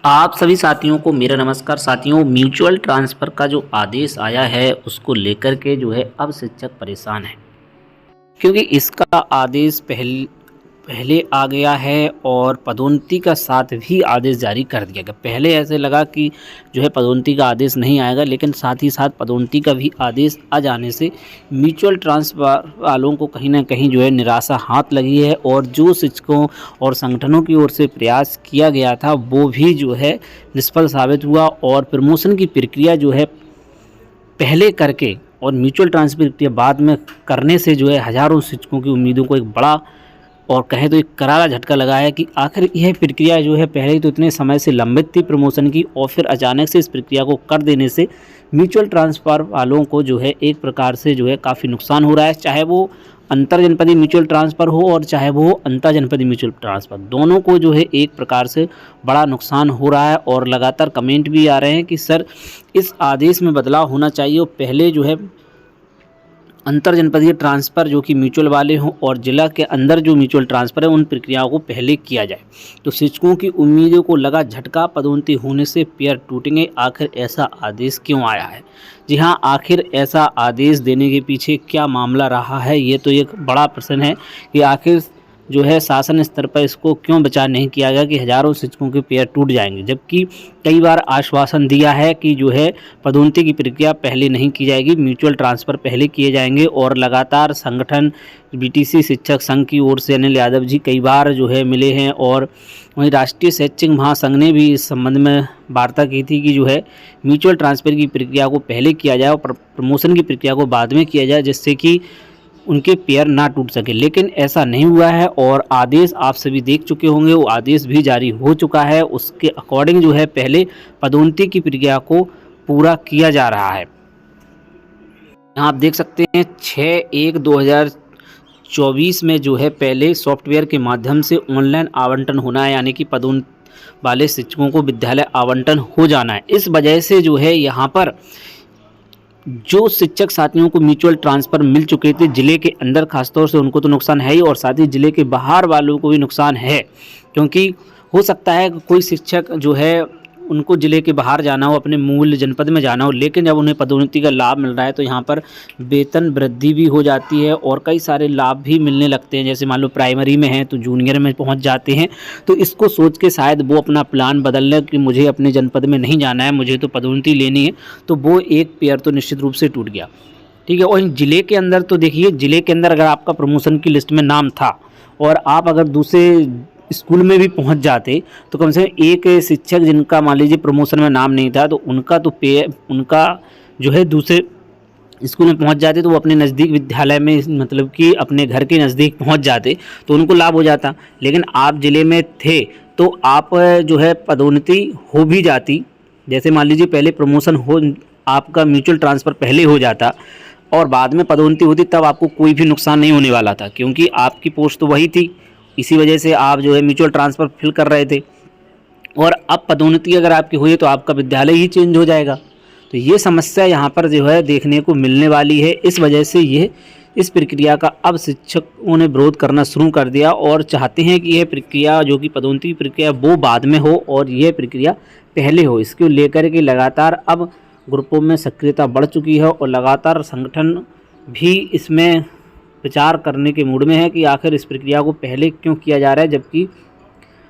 आप सभी साथियों को मेरा नमस्कार। साथियों, म्यूचुअल ट्रांसफ़र का जो आदेश आया है उसको लेकर के जो है अब शिक्षक परेशान हैं, क्योंकि इसका आदेश पहले आ गया है और पदोन्नति का साथ भी आदेश जारी कर दिया गया। पहले ऐसे लगा कि जो है पदोन्नति का आदेश नहीं आएगा, लेकिन साथ ही साथ पदोन्नति का भी आदेश आ जाने से म्यूचुअल ट्रांसफ़र वालों को कहीं न कहीं जो है निराशा हाथ लगी है और जो शिक्षकों और संगठनों की ओर से प्रयास किया गया था वो भी जो है निष्फल साबित हुआ और प्रमोशन की प्रक्रिया जो है पहले करके और म्यूचुअल ट्रांसफ़र प्रक्रिया बाद में करने से जो है हज़ारों शिक्षकों की उम्मीदों को एक बड़ा और कहें तो एक करारा झटका लगा है कि आखिर यह प्रक्रिया जो है पहले ही तो इतने समय से लंबित थी प्रमोशन की, और फिर अचानक से इस प्रक्रिया को कर देने से म्यूचुअल ट्रांसफ़र वालों को जो है एक प्रकार से जो है काफ़ी नुकसान हो रहा है। चाहे वो अंतर जनपदीय म्यूचुअल ट्रांसफ़र हो और चाहे वो अंतर जनपदीय म्यूचुअल ट्रांसफ़र, दोनों को जो है एक प्रकार से बड़ा नुकसान हो रहा है। और लगातार कमेंट भी आ रहे हैं कि सर इस आदेश में बदलाव होना चाहिए और पहले जो है अंतर जनपदीय ट्रांसफ़र जो कि म्यूचुअल वाले हों और जिला के अंदर जो म्यूचुअल ट्रांसफ़र है उन प्रक्रियाओं को पहले किया जाए। तो शिक्षकों की उम्मीदों को लगा झटका, पदोन्नति होने से पैर टूटेंगे। आखिर ऐसा आदेश क्यों आया है? जी हाँ, आखिर ऐसा आदेश देने के पीछे क्या मामला रहा है, ये तो एक बड़ा प्रश्न है कि आखिर जो है शासन स्तर पर इसको क्यों विचार नहीं किया गया कि हज़ारों शिक्षकों के पैर टूट जाएंगे, जबकि कई बार आश्वासन दिया है कि जो है पदोन्नति की प्रक्रिया पहले नहीं की जाएगी, म्यूचुअल ट्रांसफ़र पहले किए जाएंगे। और लगातार संगठन बीटीसी शिक्षक संघ की ओर से अनिल यादव जी कई बार जो है मिले हैं और वहीं राष्ट्रीय शैक्षिक महासंघ ने भी इस संबंध में वार्ता की थी कि जो है म्यूचुअल ट्रांसफ़र की प्रक्रिया को पहले किया जाए और प्रमोशन की प्रक्रिया को बाद में किया जाए, जिससे कि उनके पैर ना टूट सके। लेकिन ऐसा नहीं हुआ है और आदेश आप सभी देख चुके होंगे, वो आदेश भी जारी हो चुका है। उसके अकॉर्डिंग जो है पहले पदोन्नति की प्रक्रिया को पूरा किया जा रहा है। यहाँ आप देख सकते हैं 6/1/2024 में जो है पहले सॉफ्टवेयर के माध्यम से ऑनलाइन आवंटन होना है, यानी कि पदोन्नति वाले शिक्षकों को विद्यालय आवंटन हो जाना है। इस वजह से जो है यहाँ पर जो शिक्षक साथियों को म्यूचुअल ट्रांसफ़र मिल चुके थे जिले के अंदर, खासतौर से उनको तो नुकसान है ही और साथ ही जिले के बाहर वालों को भी नुकसान है, क्योंकि हो सकता है कि कोई शिक्षक जो है उनको जिले के बाहर जाना हो, अपने मूल जनपद में जाना हो, लेकिन जब उन्हें पदोन्नति का लाभ मिल रहा है तो यहाँ पर वेतन वृद्धि भी हो जाती है और कई सारे लाभ भी मिलने लगते हैं। जैसे मान लो प्राइमरी में हैं तो जूनियर में पहुँच जाते हैं, तो इसको सोच के शायद वो अपना प्लान बदल लें कि मुझे अपने जनपद में नहीं जाना है, मुझे तो पदोन्नति लेनी है। तो वो एक पैर तो निश्चित रूप से टूट गया, ठीक है। और जिले के अंदर तो देखिए, जिले के अंदर अगर आपका प्रमोशन की लिस्ट में नाम था और आप अगर दूसरे स्कूल में भी पहुंच जाते तो कम से कम एक शिक्षक जिनका मान लीजिए प्रमोशन में नाम नहीं था तो उनका तो उनका जो है दूसरे स्कूल में पहुंच जाते तो वो अपने नज़दीक विद्यालय में, मतलब कि अपने घर के नज़दीक पहुंच जाते तो उनको लाभ हो जाता। लेकिन आप ज़िले में थे तो आप जो है पदोन्नति हो भी जाती। जैसे मान लीजिए पहले प्रमोशन हो, आपका म्यूचुअल ट्रांसफ़र पहले हो जाता और बाद में पदोन्नति होती, तब आपको कोई भी नुकसान नहीं होने वाला था, क्योंकि आपकी पोस्ट तो वही थी। इसी वजह से आप जो है म्यूचुअल ट्रांसफ़र फिल कर रहे थे और अब पदोन्नति अगर आपकी हुई तो आपका विद्यालय ही चेंज हो जाएगा। तो ये समस्या यहाँ पर जो है देखने को मिलने वाली है। इस वजह से इस प्रक्रिया का अब शिक्षकों ने विरोध करना शुरू कर दिया और चाहते हैं कि यह प्रक्रिया जो कि पदोन्नति की प्रक्रिया वो बाद में हो और यह प्रक्रिया पहले हो। इसको लेकर के लगातार अब ग्रुपों में सक्रियता बढ़ चुकी है और लगातार संगठन भी इसमें विचार करने के मूड में है कि आखिर इस प्रक्रिया को पहले क्यों किया जा रहा है, जबकि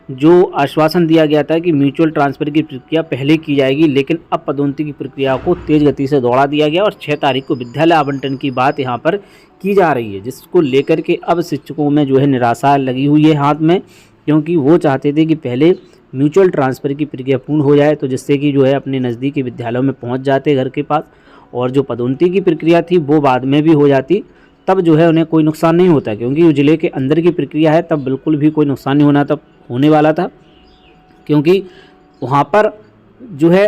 जो आश्वासन दिया गया था कि म्यूचुअल ट्रांसफ़र की प्रक्रिया पहले की जाएगी, लेकिन अब पदोन्नति की प्रक्रिया को तेज़ गति से दौड़ा दिया गया और 6 तारीख को विद्यालय आवंटन की बात यहाँ पर की जा रही है, जिसको लेकर के अब शिक्षकों में जो है निराशा लगी हुई है हाथ में, क्योंकि वो चाहते थे कि पहले म्यूचुअल ट्रांसफ़र की प्रक्रिया पूर्ण हो जाए, तो जिससे कि जो है अपने नज़दीकी विद्यालयों में पहुँच जाते घर के पास, और जो पदोन्नति की प्रक्रिया थी वो बाद में भी हो जाती, तब जो है उन्हें कोई नुकसान नहीं होता, क्योंकि वो ज़िले के अंदर की प्रक्रिया है, तब बिल्कुल भी कोई नुकसान नहीं होने वाला था, क्योंकि वहाँ पर जो है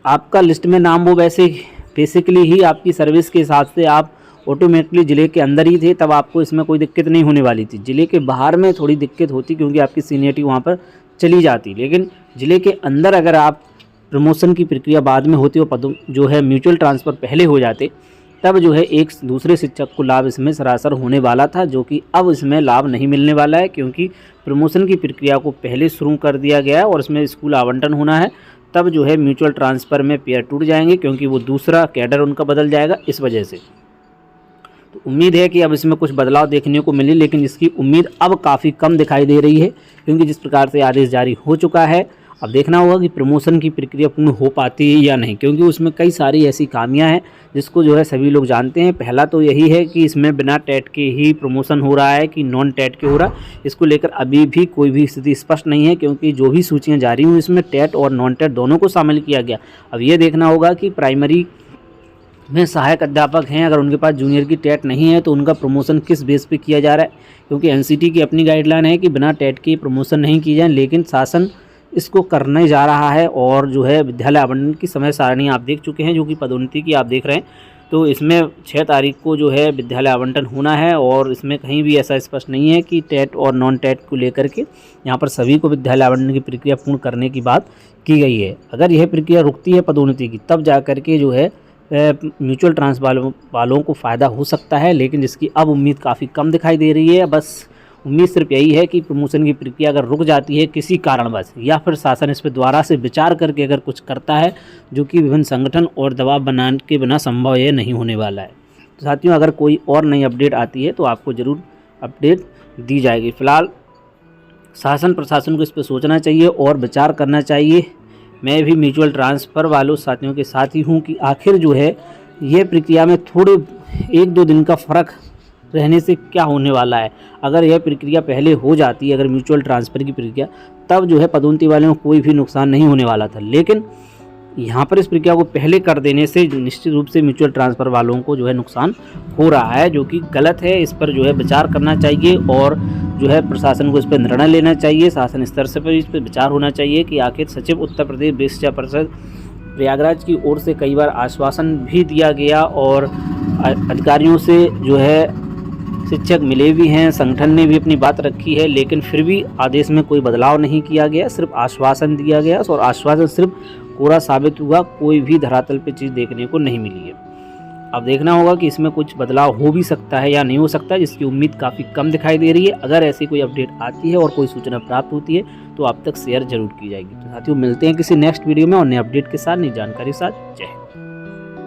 आपका लिस्ट में नाम वो वैसे बेसिकली ही आपकी सर्विस के हिसाब से आप ऑटोमेटिकली ज़िले के अंदर ही थे, तब आपको इसमें कोई दिक्कत नहीं होने वाली थी। ज़िले के बाहर में थोड़ी दिक्कत होती क्योंकि आपकी सीनियरिटी वहाँ पर चली जाती, लेकिन ज़िले के अंदर अगर आप प्रमोशन की प्रक्रिया बाद में होती और जो है म्यूचुअल ट्रांसफ़र पहले हो जाते तब जो है एक दूसरे शिक्षक को लाभ इसमें सरासर होने वाला था, जो कि अब इसमें लाभ नहीं मिलने वाला है, क्योंकि प्रमोशन की प्रक्रिया को पहले शुरू कर दिया गया है और इसमें स्कूल आवंटन होना है। तब जो है म्यूचुअल ट्रांसफ़र में पेयर टूट जाएंगे, क्योंकि वो दूसरा कैडर उनका बदल जाएगा इस वजह से। तो उम्मीद है कि अब इसमें कुछ बदलाव देखने को मिले, लेकिन इसकी उम्मीद अब काफ़ी कम दिखाई दे रही है, क्योंकि जिस प्रकार से आदेश जारी हो चुका है अब देखना होगा कि प्रमोशन की प्रक्रिया पूर्ण हो पाती है या नहीं, क्योंकि उसमें कई सारी ऐसी खामियां हैं जिसको जो है सभी लोग जानते हैं। पहला तो यही है कि इसमें बिना टेट के ही प्रमोशन हो रहा है कि नॉन टेट के हो रहा है, इसको लेकर अभी भी कोई भी स्थिति स्पष्ट नहीं है, क्योंकि जो भी सूचियाँ जारी हुई इसमें टेट और नॉन टेट दोनों को शामिल किया गया। अब ये देखना होगा कि प्राइमरी में सहायक अध्यापक हैं, अगर उनके पास जूनियर की टेट नहीं है तो उनका प्रमोशन किस बेस पे किया जा रहा है, क्योंकि एनसीटी की अपनी गाइडलाइन है कि बिना टेट के प्रमोशन नहीं की जाए, लेकिन शासन इसको करने जा रहा है। और जो है विद्यालय आवंटन की समय सारणी आप देख चुके हैं, जो कि पदोन्नति की आप देख रहे हैं, तो इसमें 6 तारीख को जो है विद्यालय आवंटन होना है और इसमें कहीं भी ऐसा स्पष्ट नहीं है कि टेट और नॉन टेट को लेकर के यहाँ पर सभी को विद्यालय आवंटन की प्रक्रिया पूर्ण करने की बात की गई है। अगर यह प्रक्रिया रुकती है पदोन्नति की, तब जा कर के जो है म्यूचुअल ट्रांसफर वालों को फ़ायदा हो सकता है, लेकिन जिसकी अब उम्मीद काफ़ी कम दिखाई दे रही है। बस उम्मीद सिर्फ यही है कि प्रमोशन की प्रक्रिया अगर रुक जाती है किसी कारणवश, या फिर शासन इस पर दोबारा से विचार करके अगर कुछ करता है, जो कि विभिन्न संगठन और दबाव बनाने के बिना संभव ये नहीं होने वाला है। तो साथियों, अगर कोई और नई अपडेट आती है तो आपको ज़रूर अपडेट दी जाएगी। फ़िलहाल शासन प्रशासन को इस पर सोचना चाहिए और विचार करना चाहिए। मैं भी म्यूचुअल ट्रांसफ़र वालों साथियों के साथ ही हूँ कि आखिर जो है ये प्रक्रिया में थोड़े 1-2 दिन का फ़र्क रहने से क्या होने वाला है। अगर यह प्रक्रिया पहले हो जाती है, अगर म्यूचुअल ट्रांसफ़र की प्रक्रिया, तब जो है पदोन्नति वालों को कोई भी नुकसान नहीं होने वाला था, लेकिन यहाँ पर इस प्रक्रिया को पहले कर देने से निश्चित रूप से म्यूचुअल ट्रांसफ़र वालों को जो है नुकसान हो रहा है, जो कि गलत है। इस पर जो है विचार करना चाहिए और जो है प्रशासन को इस पर निर्णय लेना चाहिए। शासन स्तर से पर इस पर विचार होना चाहिए कि आखिर सचिव उत्तर प्रदेश शिक्षा परिषद प्रयागराज की ओर से कई बार आश्वासन भी दिया गया और अधिकारियों से जो है शिक्षक मिले भी हैं, संगठन ने भी अपनी बात रखी है, लेकिन फिर भी आदेश में कोई बदलाव नहीं किया गया, सिर्फ आश्वासन दिया गया और आश्वासन सिर्फ कोरा साबित हुआ, कोई भी धरातल पे चीज़ देखने को नहीं मिली है। अब देखना होगा कि इसमें कुछ बदलाव हो भी सकता है या नहीं हो सकता, जिसकी उम्मीद काफ़ी कम दिखाई दे रही है। अगर ऐसी कोई अपडेट आती है और कोई सूचना प्राप्त होती है तो आप तक शेयर जरूर की जाएगी। तो साथियों, मिलते हैं किसी नेक्स्ट वीडियो में और नए अपडेट के साथ, नई जानकारी के साथ। जय हिंद।